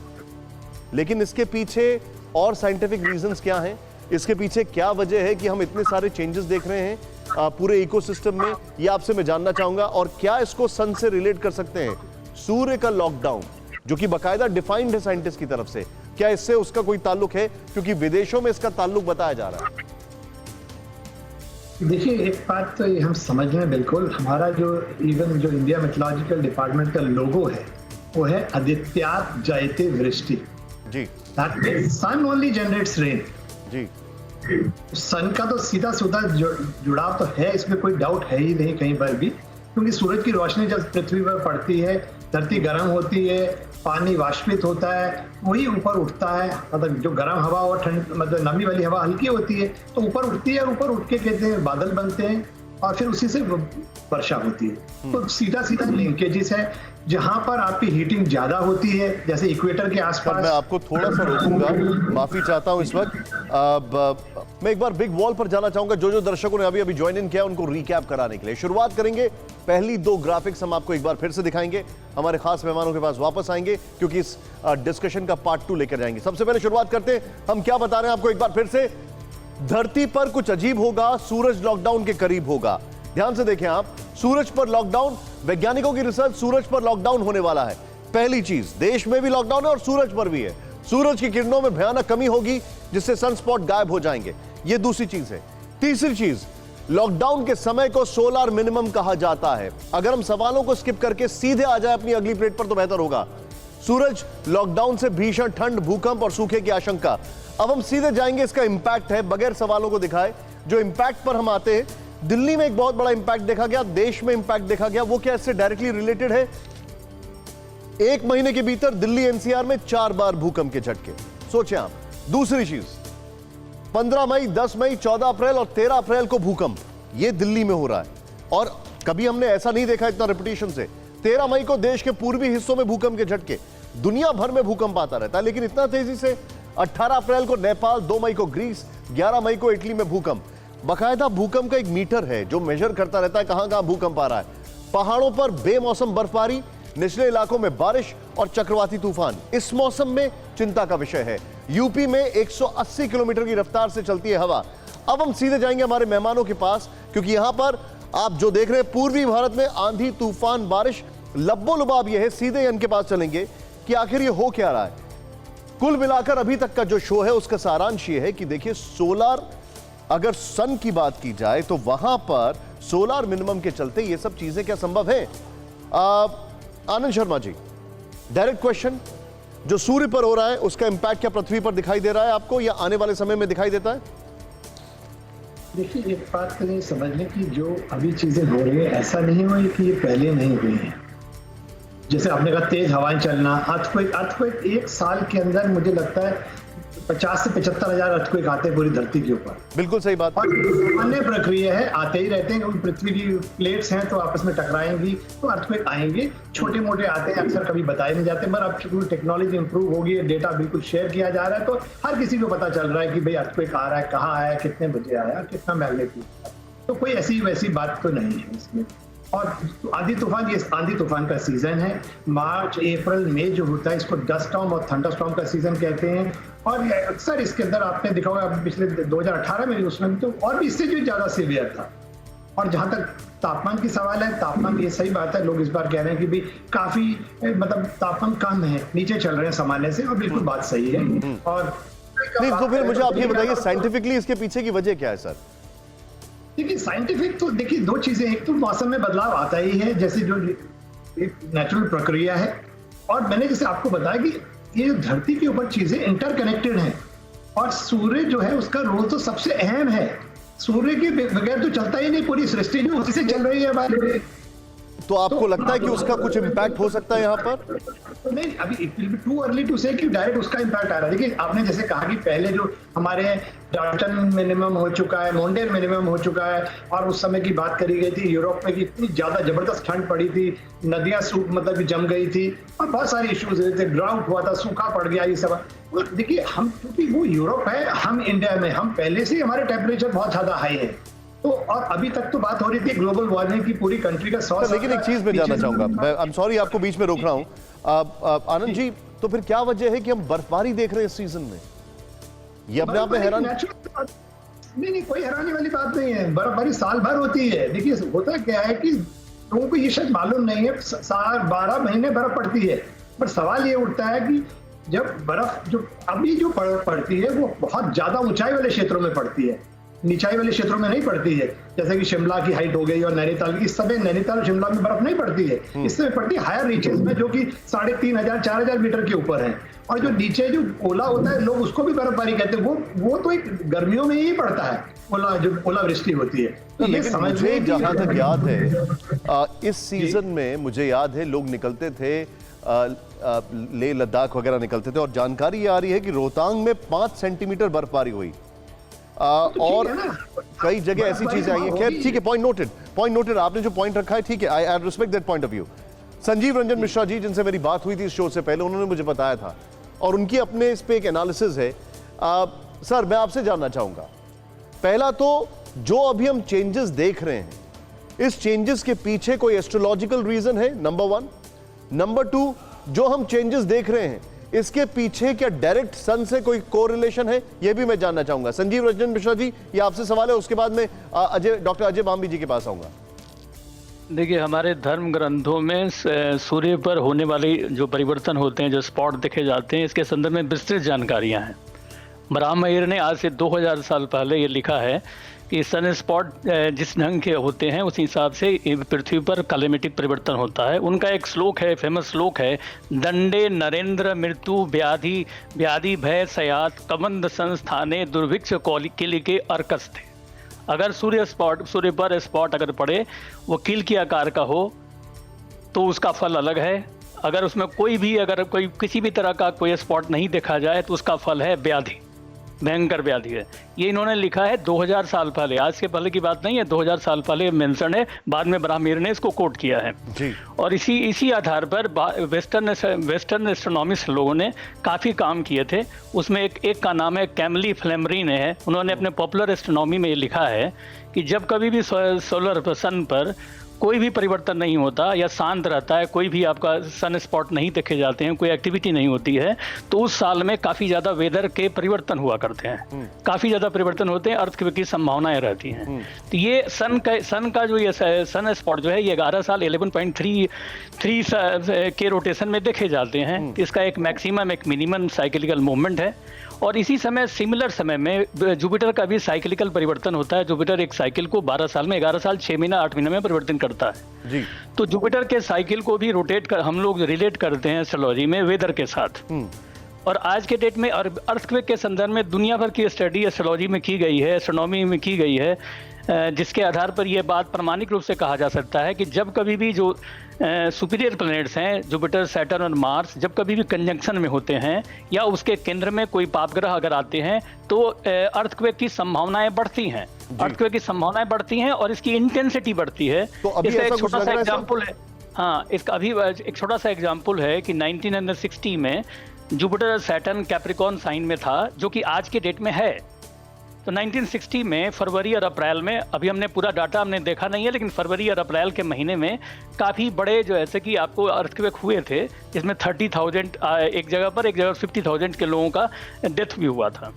[SPEAKER 2] लेकिन इसके पीछे और साइंटिफिक रीजंस क्या हैं? इसके पीछे क्या वजह है कि हम इतने सारे चेंजेस देख रहे हैं पूरे इकोसिस्टम में? ये आपसे मैं जानना चाहूंगा। और क्या इसको सन से रिलेट कर सकते हैं? सूर्य का लॉकडाउन जो कि बाकायदा डिफाइंड है साइंटिस्ट की तरफ से, क्या इससे उसका कोई ताल्लुक है? क्योंकि विदेशों में इसका ताल्लुक बताया जा रहा है।
[SPEAKER 6] देखिए, एक बात तो ये हम समझ रहे हैं बिल्कुल, हमारा जो इंडिया मेट्रोलॉजिकल डिपार्टमेंट का लोगो है, वो है आदित्यात् जयते वृष्टि।
[SPEAKER 2] जी,
[SPEAKER 6] that means sun only generates rain.
[SPEAKER 2] जी,
[SPEAKER 6] सन का तो सीधा सीधा जुड़ाव तो है, इसमें कोई डाउट है ही नहीं कहीं पर भी, क्योंकि सूरज की रोशनी जब पृथ्वी पर पड़ती है, धरती गर्म होती है, पानी वाष्पित होता है, वही ऊपर उठता है। मतलब जो गर्म हवा और ठंड, मतलब नमी वाली हवा हल्की होती है तो ऊपर उठती है, और ऊपर उठ के कहते हैं बादल बनते हैं, और फिर उसी से वर्षा होती है। तो सीधा सीधा लिंकेजेस है। जहां पर आपकी हीटिंग ज्यादा होती है, जैसे इक्वेटर के आसपास।
[SPEAKER 2] मैं आपको थोड़ा सा रोकूंगा, माफी चाहता हूं इस वक्त। मैं एक बार बिग वॉल पर जाना चाहूंगा। जो दर्शकों ने अभी अभी ज्वाइन इन किया, उनको रिकैप कराने के लिए शुरुआत करेंगे। पहली 2 ग्राफिक्स हम आपको एक बार फिर से दिखाएंगे, हमारे खास मेहमानों के पास वापस आएंगे, क्योंकि इस डिस्कशन का पार्ट 2 लेकर जाएंगे। सबसे पहले शुरुआत करते हैं, हम क्या बता रहे हैं आपको एक बार फिर से। धरती पर कुछ अजीब होगा, सूरज लॉकडाउन के करीब होगा। ध्यान से देखें आप, सूरज पर लॉकडाउन, वैज्ञानिकों की रिसर्च, सूरज पर लॉकडाउन होने वाला है। पहली चीज, देश में भी लॉकडाउन है और सूरज पर भी है। सूरज की किरणों में भयानक कमी होगी, जिससे सनस्पॉट गायब हो जाएंगे। यह दूसरी चीज है। तीसरी चीज, लॉकडाउन के समय को सोलर मिनिमम कहा जाता है। अगर हम सवालों को स्किप करके सीधे आ जाए अपनी अगली प्लेट पर तो बेहतर होगा। सूरज लॉकडाउन से भीषण ठंड, भूकंप और सूखे की आशंका। अब हम सीधे जाएंगे, इसका इंपैक्ट है, बगैर सवालों को दिखाए। जो इंपैक्ट पर हम आते हैं, दिल्ली में एक बहुत बड़ा इंपैक्ट देखा गया, देश में इंपैक्ट देखा गया। वो क्या इससे डायरेक्टली रिलेटेड है? 1 महीने के भीतर दिल्ली एनसीआर में 4 बार भूकंप के झटके, सोचें आप। दूसरी चीज, 15 मई, 10 मई, 14 अप्रैल और 13 अप्रैल को भूकंप, ये दिल्ली में हो रहा है। और कभी हमने ऐसा नहीं देखा इतना रेपिटेशन से। 13 मई को देश के पूर्वी हिस्सों में भूकंप के झटके, दुनिया भर में भूकंप आता रहता है, लेकिन इतना तेजी से। 18 अप्रैल को नेपाल, 2 मई को ग्रीस, 11 मई को इटली में भूकंप। बाकायदा भूकंप का एक मीटर है जो मेजर करता रहता है कहां कहां भूकंप आ रहा है। पहाड़ों पर बेमौसम बर्फबारी, निचले इलाकों में बारिश और चक्रवाती तूफान इस मौसम में चिंता का विषय है। यूपी में 180 किलोमीटर की रफ्तार से चलती है हवा। अब हम सीधे जाएंगे हमारे मेहमानों के पास, क्योंकि यहां पर आप जो देख रहे हैं पूर्वी भारत में आंधी, तूफान, बारिश, लब्बो लुबाब यह है। सीधे इनके पास चलेंगे कि आखिर ये हो क्या रहा है। कुल मिलाकर अभी तक का जो शो है उसका सारांश ये है कि देखिए सोलर, अगर सन की बात की जाए तो वहां पर सोलर मिनिमम के चलते ये सब चीजें क्या संभव है? आनंद शर्मा जी, डायरेक्ट क्वेश्चन, जो सूर्य पर हो रहा है उसका इंपैक्ट क्या पृथ्वी पर दिखाई दे रहा है आपको, या आने वाले समय में दिखाई देता है?
[SPEAKER 6] देखिए, एक बात तो नहीं समझने की, जो अभी चीजें हो रही है ऐसा नहीं हुआ कि ये पहले नहीं हुई है। जैसे आपने कहा तेज हवाएं चलना, अर्थक्वेक एक साल के अंदर मुझे लगता है 50 से 75 हजार अर्थक्वेक आते हैं पूरी धरती के ऊपर।
[SPEAKER 2] बिल्कुल सही बात।
[SPEAKER 6] और सामान्य प्रक्रिया है, आते ही रहते हैं क्योंकि पृथ्वी की प्लेट्स हैं तो आपस में टकराएंगी तो अर्थक्वेक आएंगे। छोटे मोटे आते हैं, अक्सर कभी बताए नहीं जाते, मगर अब चूंकि टेक्नोलॉजी इंप्रूव होगी, डेटा बिल्कुल शेयर किया जा रहा है तो हर किसी को पता चल रहा है कि भाई अर्थक्वेक आ रहा है, कहाँ आया, कितने बजे आया, कितना मैग्नीट्यूड। तो कोई ऐसी वैसी बात तो नहीं है इसमें। और आंधी तूफान, ये आंधी तूफान का सीजन है। मार्च, अप्रैल, मई जो होता है इसको डस्ट स्टॉर्म और थंडर स्टॉर्म का सीजन कहते हैं। और अक्सर इसके अंदर आपने देखा होगा पिछले 2018 में उसमें तो और भी इससे जो ज्यादा सीवियर था। और जहां तक तापमान की सवाल है, तापमान ये सही बात है, लोग इस बार कह रहे हैं कि भी काफी मतलब तापमान कम है, नीचे चल रहे हैं सामान्य से, और बिल्कुल बात सही है। और
[SPEAKER 2] नहीं तो फिर मुझे आप ये बताइए साइंटिफिकली इसके पीछे की वजह क्या है सर?
[SPEAKER 6] देखिए साइंटिफिक तो देखिए दो चीजें, एक तो मौसम में बदलाव आता ही है, जैसे जो एक नेचुरल प्रक्रिया है, और मैंने जैसे आपको बताया कि ये धरती के ऊपर चीजें इंटरकनेक्टेड हैं, और सूर्य जो है उसका रोल तो सबसे अहम है। सूर्य के बगैर तो चलता ही नहीं, पूरी सृष्टि जो उसी से चल रही है हमारे।
[SPEAKER 2] तो आपको लगता है कि उसका कुछ इम्पैक्ट हो सकता है यहाँ पर?
[SPEAKER 6] नहीं, अभी it will be too early to say कि डायरेक्ट उसका इम्पैक्ट आ रहा है। देखिए आपने जैसे कहा कि पहले जो हमारे डाल्टन मिनिमम हो चुका है, मॉन्डेल मिनिमम हो चुका है, और उस समय की बात करी गई थी यूरोप में कि इतनी ज्यादा जबरदस्त ठंड पड़ी थी, नदियां मतलब जम गई थी, और बहुत सारे इश्यूज हुए थे, ड्राउट हुआ था, सूखा पड़ गया, ये सब। देखिए हम, क्योंकि वो यूरोप है, हम इंडिया में, हम पहले से हमारे टेम्परेचर बहुत ज्यादा हाई है, तो और अभी तक तो बात हो रही थी ग्लोबल वार्मिंग की, पूरी कंट्री का 100।
[SPEAKER 2] लेकिन एक चीज मैं जानना चाहूंगा, आई एम सॉरी आपको बीच में रोक रहा हूं आनंद जी, तो फिर क्या वजह है कि हम बर्फबारी देख रहे हैं इस सीजन में? ये अपने आप में हैरान
[SPEAKER 6] नहीं, कोई हैरानी वाली बात नहीं है। बर्फबारी साल भर होती है। देखिए होता क्या है कि लोगों को ये शायद मालूम नहीं है, 12 महीने बर्फ पड़ती है, पर सवाल ये उठता है कि जब बर्फ जो अभी जो पड़ती है वो बहुत ज्यादा ऊंचाई वाले क्षेत्रों में पड़ती है, निचाई वाले क्षेत्रों में नहीं पड़ती है। जैसे कि शिमला की हाइट हो गई और नैनीताल की, इस समय नैनीताल और शिमला में बर्फ नहीं पड़ती है, इस समय पड़ती है हायर रीचेस में, जो कि 3500-4000 मीटर के ऊपर है। और जो नीचे जो ओला होता है, लोग उसको भी बर्फबारी कहते हैं, वो तो एक गर्मियों में ही पड़ता है, ओला, जो ओलावृष्टि होती है। तो ये समझ
[SPEAKER 2] मुझे जहां तक याद है इस सीजन में मुझे याद है लोग निकलते थे लेह लद्दाख वगैरह निकलते थे, और जानकारी ये आ रही है कि रोहतांग में 5 सेंटीमीटर बर्फबारी हुई, और कई जगह ऐसी चीजें आई हैं। खैर ठीक है, पॉइंट नोटेड, आपने जो पॉइंट रखा है ठीक है, I respect that point of view. Sanjeev Ranjan Mishra ji, जिनसे मेरी बात हुई थी इस शो से पहले, उन्होंने मुझे बताया था, और उनकी अपने इस पे एक एनालिसिस है। सर मैं आपसे जानना चाहूंगा, पहला तो जो अभी हम चेंजेस देख रहे हैं, इस चेंजेस के पीछे कोई एस्ट्रोलॉजिकल रीजन है? नंबर 1। नंबर 2, जो हम चेंजेस देख रहे हैं इसके पीछे क्या डायरेक्ट सन से कोई कोरिलेशन है? यह भी मैं जानना चाहूंगा। संजीव रंजन मिश्रा जी, ये आपसे सवाल है, उसके बाद में डॉक्टर अजय बाम्बी जी के पास आऊंगा।
[SPEAKER 7] देखिए हमारे धर्म ग्रंथों में सूर्य पर होने वाले जो परिवर्तन होते हैं, जो स्पॉट देखे जाते हैं, इसके संदर्भ में विस्तृत जानकारियां हैं। ब्राह्म अय्यर ने आज से 2000 साल पहले ये लिखा है कि सन स्पॉट जिस ढंग के होते हैं उस हिसाब से पृथ्वी पर क्लाइमेटिक परिवर्तन होता है। उनका एक श्लोक है, फेमस श्लोक है, दंडे नरेंद्र मृत्यु व्याधि भय सयात कबंध संस्थाने दुर्भिक्ष किलिके अर्कस थे। अगर सूर्य पर स्पॉट अगर पड़े, वो किल के आकार का हो, तो उसका फल अलग है। अगर उसमें अगर कोई किसी भी तरह का कोई स्पॉट नहीं देखा जाए, तो उसका फल है व्याधि, भयंकर व्याधि है। ये इन्होंने लिखा है 2000 साल पहले, आज के पहले की बात नहीं है, 2000 साल पहले मेंशन है, बाद में ब्राह्मीर ने इसको कोट किया है जी। और इसी आधार पर वेस्टर्न एस्ट्रोनॉमिस्ट लोगों ने काफ़ी काम किए थे। उसमें एक का नाम है कैमली फ्लेमरीन है। उन्होंने अपने पॉपुलर एस्ट्रोनॉमी में ये लिखा है कि जब कभी भी सोलर सन पर कोई भी परिवर्तन नहीं होता या शांत रहता है, कोई भी आपका सन स्पॉट नहीं देखे जाते हैं, कोई एक्टिविटी नहीं होती है, तो उस साल में काफ़ी ज़्यादा वेदर के परिवर्तन हुआ करते हैं, काफ़ी ज़्यादा परिवर्तन होते हैं, अर्थक्वेक की संभावनाएं रहती हैं। तो ये सन का जो ये सन स्पॉट जो है ये 11 साल 11.3 के रोटेशन में देखे जाते हैं। इसका एक मैक्सिमम एक मिनिमम साइक्लिकल मूवमेंट है, और इसी समय सिमिलर समय में जुपिटर का भी साइक्लिकल परिवर्तन होता है। जुपिटर एक साइकिल को 12 साल में 11 साल 6 महीना 8 महीने में परिवर्तन करता है
[SPEAKER 2] जी।
[SPEAKER 7] तो जुपिटर के साइकिल को भी हम लोग रिलेट करते हैं एस्ट्रोलॉजी में वेदर के साथ। और आज के डेट में अर्थक्वेक के संदर्भ में दुनिया भर की स्टडी एस्ट्रोलॉजी में की गई है, एस्ट्रोनॉमी में की गई है, जिसके आधार पर यह बात प्रामाणिक रूप से कहा जा सकता है कि जब कभी भी जो सुपीरियर प्लैनेट्स हैं जुपिटर, सैटर्न और मार्स जब कभी भी कंजंक्शन में होते हैं या उसके केंद्र में कोई पापग्रह अगर आते हैं तो अर्थक्वेक की संभावनाएं बढ़ती हैं, अर्थक्वेक की संभावनाएं बढ़ती हैं और इसकी इंटेंसिटी बढ़ती है।
[SPEAKER 2] तो अभी
[SPEAKER 7] इसका
[SPEAKER 2] ऐसा
[SPEAKER 7] एक
[SPEAKER 2] कुछ
[SPEAKER 7] छोटा
[SPEAKER 2] लग
[SPEAKER 7] सा
[SPEAKER 2] रहा है
[SPEAKER 7] एग्जाम्पल है, हाँ, इसका अभी एक छोटा सा एग्जाम्पल है कि 1960 में जुपिटर सैटर्न कैप्रिकॉर्न साइन में था, जो कि आज के डेट में है। तो 1960 में फरवरी और अप्रैल में, अभी हमने पूरा डाटा हमने देखा नहीं है, लेकिन फरवरी और अप्रैल के महीने में काफ़ी बड़े जो ऐसे कि आपको अर्थक्वेक हुए थे, जिसमें 30,000 एक जगह पर 50,000 के लोगों का डेथ भी हुआ था।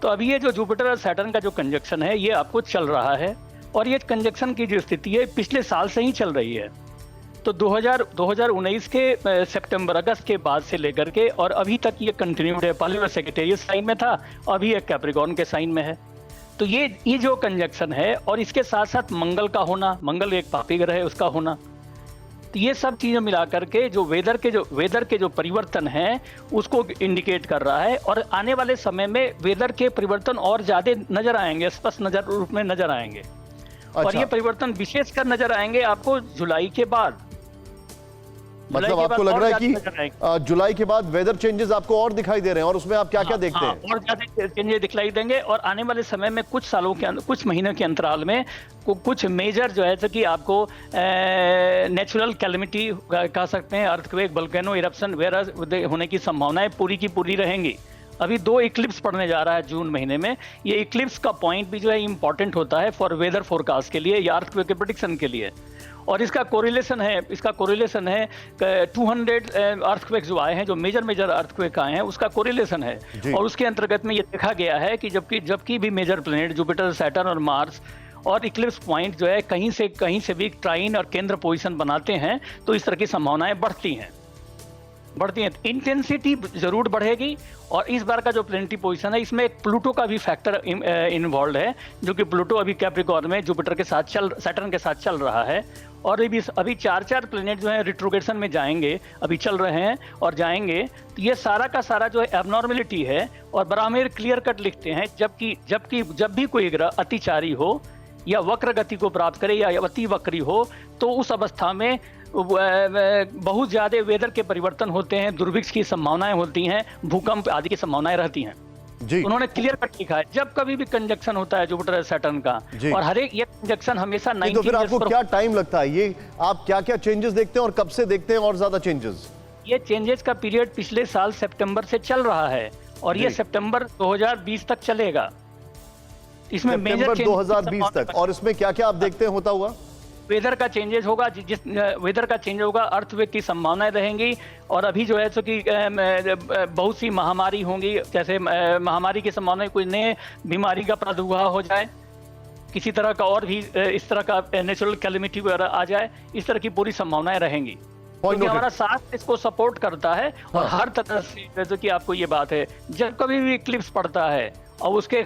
[SPEAKER 7] तो अभी ये जो जुपिटर और सैटर्न का जो कंजक्शन है ये आपको चल रहा है, और ये कंजक्शन की जो स्थिति है पिछले साल से ही चल रही है। तो 2019 के सितंबर अगस्त के बाद से लेकर के और अभी तक ये कंटिन्यूड है। पहले वो सेक्रेटेरियस साइन में था, अभी एक कैप्रिकॉर्न के साइन में है। तो ये जो कंजक्शन है, और इसके साथ साथ मंगल का होना, मंगल एक पापी ग्रह है उसका होना, तो ये सब चीज़ें मिला करके जो वेदर के जो परिवर्तन हैं उसको इंडिकेट कर रहा है। और आने वाले समय में वेदर के परिवर्तन और ज़्यादा नजर आएंगे, स्पष्ट रूप में नजर आएंगे। और ये परिवर्तन विशेषकर नजर आएंगे आपको जुलाई के बाद।
[SPEAKER 2] मतलब आपको लग रहा है कि जुलाई के बाद वेदर चेंजेस आपको और दिखाई दे रहे हैं, और उसमें आप क्या क्या देखते हैं?
[SPEAKER 7] और ज्यादा चेंजेस दिखलाई देंगे, और आने वाले समय में कुछ सालों के कुछ महीनों के अंतराल में कुछ मेजर जो है कि आपको नेचुरल कैलेमिटी कह सकते हैं, अर्थक्वेक, वोल्केनो इरप्शन वगैरह होने की संभावनाएं पूरी की पूरी रहेंगी। अभी 2 इक्लिप्स पड़ने जा रहा है जून महीने में। ये इक्लिप्स का पॉइंट भी जो है इंपॉर्टेंट होता है फॉर वेदर फोरकास्ट के लिए या अर्थक्वेक के प्रेडिक्शन के लिए। और इसका कोरिलेशन है 200 अर्थक्वेक जो आए हैं, जो मेजर अर्थक्वेक आए हैं, उसका कोरिलेशन है। और उसके अंतर्गत में ये देखा गया है कि जबकि भी मेजर प्लैनेट जुपिटर, सैटर्न और मार्स और इक्लिप्स पॉइंट जो है कहीं से भी ट्राइन और केंद्र पोजीशन बनाते हैं, तो इस तरह की संभावनाएं बढ़ती हैं। इंटेंसिटी जरूर बढ़ेगी। और इस बार का जो प्लैनेटरी पोजीशन है इसमें एक प्लूटो का भी फैक्टर इन्वॉल्व है, जो कि प्लूटो अभी कैप्रिकॉर्न में जुपिटर के साथ सैटर्न के साथ चल रहा है। और अभी 4 प्लैनेट जो है रिट्रोग्रेशन में जाएंगे, अभी चल रहे हैं और जाएंगे। तो ये सारा का सारा जो है एबनॉर्मेलिटी है। और ब्राह्मण क्लियर कट लिखते हैं, जब भी कोई ग्रह अतिचारी हो या वक्र गति को प्राप्त करे या अति वक्री हो, तो उस अवस्था में बहुत ज्यादा वेदर के परिवर्तन होते हैं, दुर्भिक्ष की संभावनाएं होती हैं, भूकंप आदि की संभावनाएं रहती हैं। जी। उन्होंने क्लियर कट लिखा है जब कभी भी कंजक्शन होता है जुपिटर सैटर्न का, और हर एक ये कंजक्शन हमेशा 90
[SPEAKER 2] तो फिर आपको क्या टाइम लगता है, ये आप क्या क्या चेंजेस देखते हैं और कब से देखते हैं और ज्यादा चेंजेस?
[SPEAKER 7] ये चेंजेस का पीरियड पिछले साल सितंबर से चल रहा है, और ये सितंबर 2020 तक चलेगा। इसमें मेजर
[SPEAKER 2] 2020 तक। और इसमें क्या क्या आप देखते हैं होता हुआ?
[SPEAKER 7] वेदर का चेंजेस होगा, जिस वेदर का चेंज होगा, अर्थक्वेक की संभावनाएं रहेंगी। और अभी जो है सो कि बहुत सी महामारी होंगी, जैसे महामारी की संभावना, कोई नए बीमारी का प्रादुर्भाव हो जाए, किसी तरह का और भी इस तरह का नेचुरल कैलेमिटी वगैरह आ जाए, इस तरह की पूरी संभावनाएं रहेंगी। क्योंकि हमारा साथ इसको सपोर्ट करता है। और हर तरह से जैसे कि आपको ये बात है, जब कभी भी इक्लिप्स पड़ता है और उसके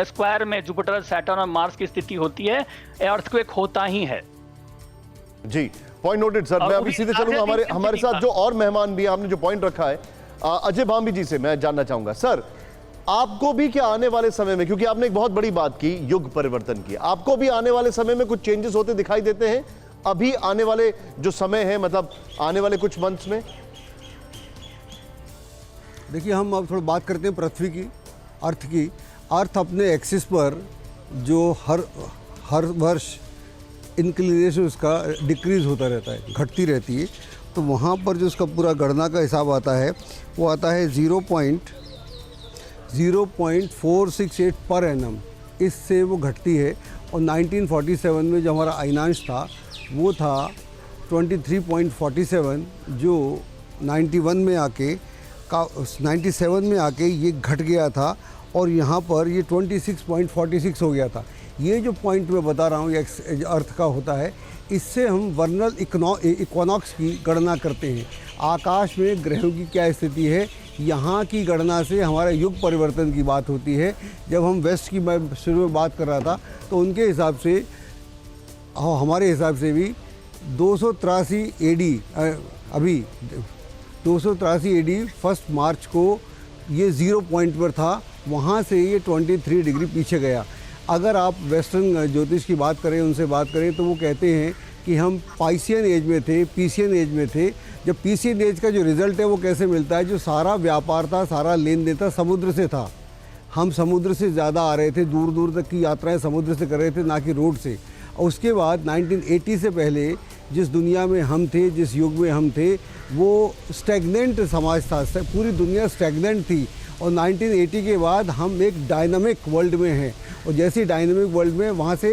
[SPEAKER 7] स्क्वायर में जुपिटर, सैटर्न और मार्स की स्थिति होती है, अर्थक्वेक होता ही है।
[SPEAKER 2] जी, पॉइंट नोटेड सर। मैं अभी सीधे चलूंगा हमारे साथ जो और मेहमान भी आपने जो पॉइंट रखा है, अजय भांबी जी से मैं जानना चाहूंगा। सर, आपको भी क्या आने वाले समय में, क्योंकि आपने एक बहुत बड़ी बात की, युग परिवर्तन की, आपको भी आने वाले समय में कुछ चेंजेस होते दिखाई देते हैं अभी आने वाले जो समय है, मतलब आने वाले कुछ मंथ्स में?
[SPEAKER 3] देखिए, हम अब थोड़ा बात करते हैं पृथ्वी की, अर्थ की। अर्थ अपने एक्सिस पर जो हर वर्ष इंक्लिनेशन उसका डिक्रीज होता रहता है, घटती रहती है। तो वहाँ पर जो उसका पूरा गणना का हिसाब आता है, वो आता है 0.0468 पर एनम। इससे वो घटती है। और 1947 में जो हमारा अयनांश था वो था 23.47, जो 97 में आके ये घट गया था और यहाँ पर ये 26.46 हो गया था। ये जो पॉइंट मैं बता रहा हूँ ये अर्थ का होता है, इससे हम वर्नल इक्वानॉक्स की गणना करते हैं। आकाश में ग्रहों की क्या स्थिति है, यहाँ की गणना से हमारा युग परिवर्तन की बात होती है। जब हम वेस्ट की मैं शुरू में बात कर रहा था तो उनके हिसाब से, हमारे हिसाब से भी 283 एडी, अभी 283 एडी 1 मार्च को ये 0 पॉइंट पर था, वहाँ से ये 23 डिग्री पीछे गया। अगर आप वेस्टर्न ज्योतिष की बात करें, उनसे बात करें, तो वो कहते हैं कि हम पाइसियन एज में थे, पीसियन एज में थे। जब पीसियन एज का जो रिज़ल्ट है वो कैसे मिलता है, जो सारा व्यापार था, सारा लेन देन था, समुद्र से था। हम समुद्र से ज़्यादा आ रहे थे, दूर दूर तक की यात्राएं समुद्र से कर रहे थे, ना कि रोड से। और उसके बाद 1980 से पहले जिस दुनिया में हम थे, जिस युग में हम थे, वो स्टैग्नेंट समाज था, पूरी दुनिया स्टैग्नेंट थी। और 1980 के बाद हम एक डायनामिक वर्ल्ड में हैं, और जैसे डायनामिक वर्ल्ड में वहाँ से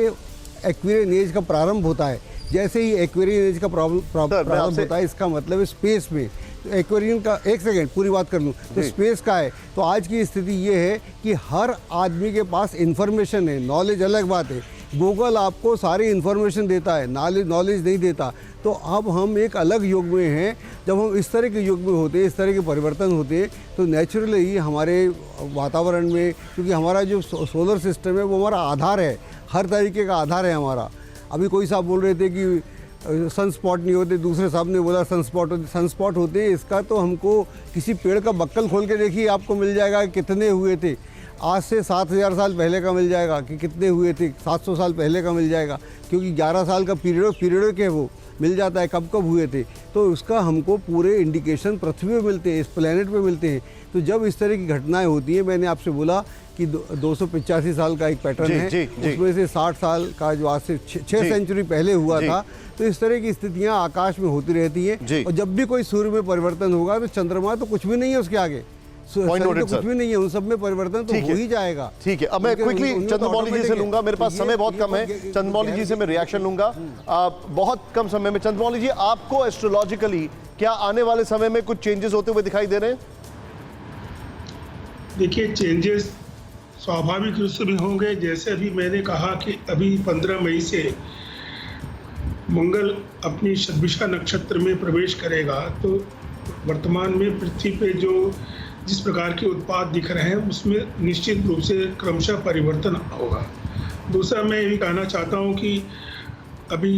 [SPEAKER 3] एक्वेरियन एज का प्रारंभ होता है। जैसे ही एक्वेरियन एज का प्रारंभ होता है, इसका मतलब स्पेस में, तो एक्वेरियन का, एक सेकेंड पूरी बात कर लूँ, तो स्पेस का है। तो आज की स्थिति ये है कि हर आदमी के पास इन्फॉर्मेशन है, नॉलेज अलग बात है। गूगल आपको सारी इन्फॉर्मेशन देता है, नॉलेज नहीं देता। तो अब हम एक अलग युग में हैं। जब हम इस तरह के युग में होते हैं, इस तरह के परिवर्तन होते हैं, तो नेचुरली ही हमारे वातावरण में, क्योंकि हमारा जो सोलर सिस्टम है वो हमारा आधार है, हर तरीके का आधार है हमारा। अभी कोई साहब बोल रहे थे कि सनस्पॉट नहीं होते, दूसरे साहब ने बोला सनस्पॉट होते हैं। इसका तो हमको किसी पेड़ का बक्कल खोल के देखिए, आपको मिल जाएगा कितने हुए थे। आज से 7000 साल पहले का मिल जाएगा कि कितने हुए थे, 700 साल पहले का मिल जाएगा, क्योंकि 11 साल का पीरियड के वो मिल जाता है कब कब हुए थे। तो उसका हमको पूरे इंडिकेशन पृथ्वी पे मिलते हैं, इस प्लेनेट पे मिलते हैं। तो जब इस तरह की घटनाएं होती हैं, मैंने आपसे बोला कि 285 साल का एक पैटर्न है, उसमें से 60 साल का जो आज से 6 सेंचुरी पहले हुआ था। तो इस तरह की स्थितियां आकाश में होती रहती हैं। और जब भी कोई सूर्य में परिवर्तन होगा तो चंद्रमा तो कुछ भी नहीं है उसके आगे, तो कुछ भी नहीं है, उन सब में परिवर्तन तो हो ही जाएगा।
[SPEAKER 2] ठीक है, अब मैं क्विकली चंद्रमौली जी से लूंगा, मेरे पास समय बहुत कम है। चंद्रमौली जी से मैं रिएक्शन लूंगा बहुत कम समय में। चंद्रमौली जी, आपको एस्ट्रोलॉजिकली क्या आने वाले समय में कुछ चेंजेस होते हुए दिखाई दे रहे हैं?
[SPEAKER 5] देखिए, चेंजेस स्वाभाविक रूप से भी होंगे। जैसे अभी मैंने कहा कि अभी 15 मई से मंगल अपनी शतभिषा नक्षत्र में प्रवेश करेगा, तो वर्तमान में पृथ्वी पे जो जिस प्रकार के उत्पाद दिख रहे हैं उसमें निश्चित रूप से क्रमशः परिवर्तन होगा। दूसरा, मैं ये भी कहना चाहता हूँ कि अभी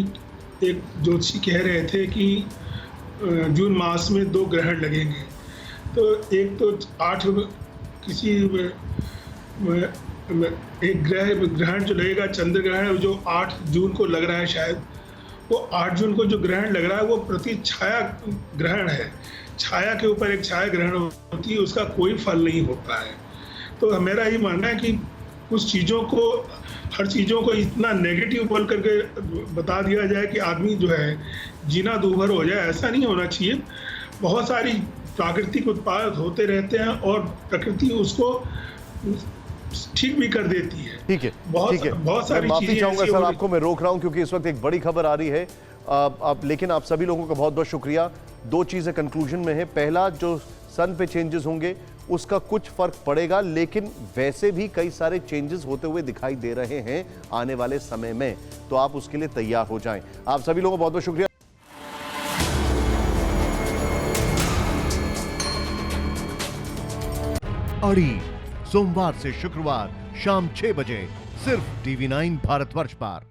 [SPEAKER 5] एक ज्योतिषी कह रहे थे कि जून मास में 2 ग्रहण लगेंगे। तो एक तो 8 किसी एक ग्रहण जो लगेगा, चंद्र ग्रहण, जो 8 जून को लग रहा है, शायद वो 8 जून को जो ग्रहण लग रहा है वो प्रति छाया ग्रहण है। छाया के ऊपर एक छाया ग्रहण होती है, उसका कोई फल नहीं होता है। तो मेरा ये मानना है कि कुछ चीज़ों को, हर चीज़ों को इतना नेगेटिव बोल करके बता दिया जाए कि आदमी जो है जीना दूभर हो जाए, ऐसा नहीं होना चाहिए। बहुत सारी प्राकृतिक उत्पाद होते रहते हैं और प्रकृति उसको ठीक भी कर देती है।
[SPEAKER 2] ठीक है,
[SPEAKER 5] बहुत सारी
[SPEAKER 2] माफी चाहूंगा सर, आपको मैं रोक रहा हूं क्योंकि इस वक्त एक बड़ी खबर आ रही है। लेकिन आप सभी लोगों का बहुत बहुत शुक्रिया। 2 चीजें कंक्लूजन में है। पहला, जो सन पे चेंजेस होंगे उसका कुछ फर्क पड़ेगा, लेकिन वैसे भी कई सारे चेंजेस होते हुए दिखाई दे रहे हैं आने वाले समय में, तो आप उसके लिए तैयार हो जाएं। आप सभी लोगों का बहुत बहुत शुक्रिया।
[SPEAKER 8] अड़ी सोमवार से शुक्रवार शाम 6 बजे सिर्फ TV9 भारतवर्ष पर।